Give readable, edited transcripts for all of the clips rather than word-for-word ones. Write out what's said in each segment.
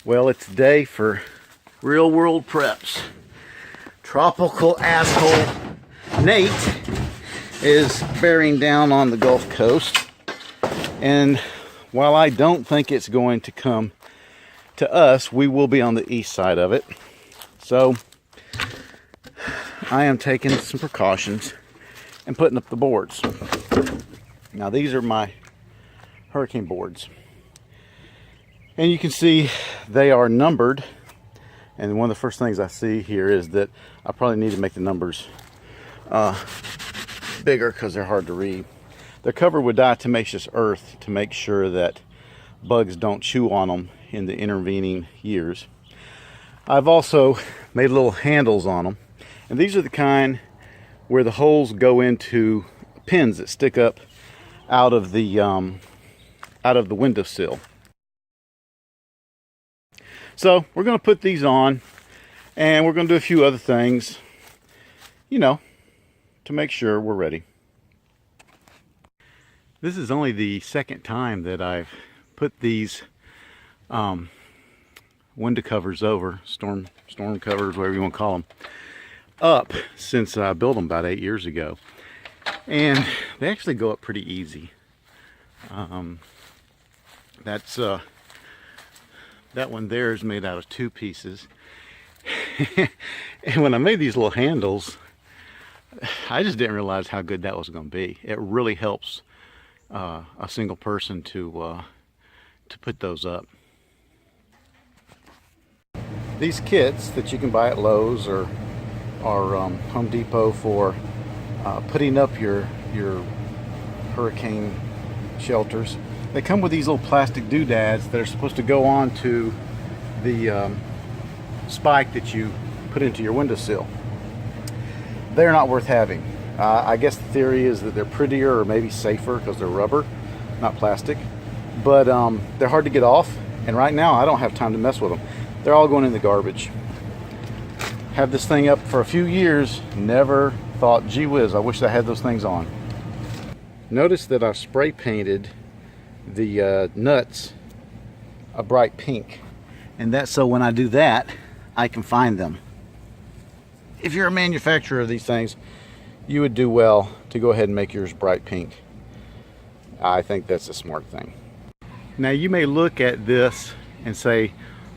Well, it's a day for real world preps. Tropical asshole Nate is bearing down on the Gulf Coast, and while I don't think it's going to come to us, we will be on the east side of it. So I am taking some precautions and putting up the boards. Now these are my hurricane boards. And you can see they are numbered. And one of the first things I see here is that I probably need to make the numbers bigger because they're hard to read. They're covered with diatomaceous earth to make sure that bugs don't chew on them in the intervening years. I've also made little handles on them. And these are the kind where the holes go into pins that stick up out of the windowsill. So we're going to put these on, and we're going to do a few other things, to make sure we're ready. This is only the second time that I've put these window covers over, storm covers, whatever you want to call them, up since I built them about 8 years ago. And they actually go up pretty easy. That one there is made out of 2 pieces. And when I made these little handles, I just didn't realize how good that was going to be. It really helps a single person to put those up. These kits that you can buy at Lowe's or Home Depot for putting up your hurricane shelters, they come with these little plastic doodads that are supposed to go on to the spike that you put into your windowsill. They're not worth having. I guess the theory is that they're prettier or maybe safer because they're rubber, not plastic. But they're hard to get off, and right now I don't have time to mess with them. They're all going in the garbage. Have this thing up for a few years, never thought, gee whiz, I wish I had those things on. Notice that I've spray painted the nuts a bright pink, and that's so when I do that I can find them. If you're a manufacturer of these things, you would do well to go ahead and make yours bright pink. I think that's a smart thing. Now you may look at this and say,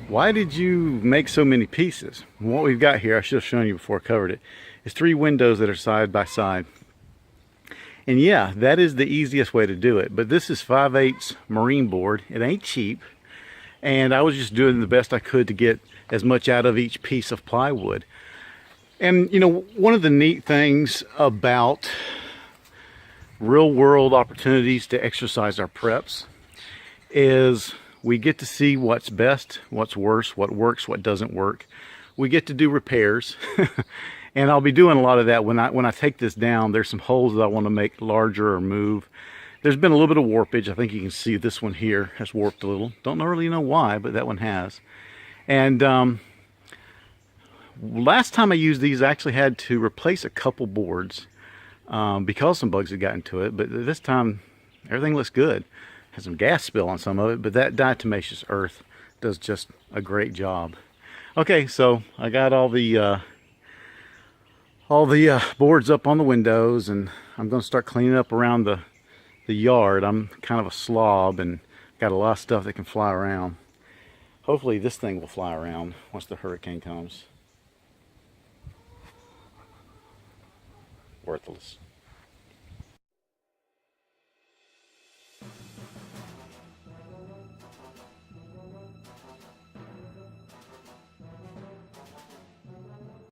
why did you make so many pieces? What we've got here, I should have shown you before I covered it, is 3 windows that are side by side. And yeah, that is the easiest way to do it. But this is 5/8 marine board. It ain't cheap. And I was just doing the best I could to get as much out of each piece of plywood. And one of the neat things about real world opportunities to exercise our preps is we get to see what's best, what's worse, what works, what doesn't work. We get to do repairs. And I'll be doing a lot of that when I take this down. There's some holes that I want to make larger or move. There's been a little bit of warpage. I think you can see this one here has warped a little. Don't really know why, but that one has. And last time I used these, I actually had to replace a couple boards because some bugs had gotten to it. But this time, everything looks good. Has some gas spill on some of it, but that diatomaceous earth does just a great job. Okay, so I got all the boards up on the windows, and I'm going to start cleaning up around the yard. I'm kind of a slob and got a lot of stuff that can fly around. Hopefully this thing will fly around once the hurricane comes. Worthless.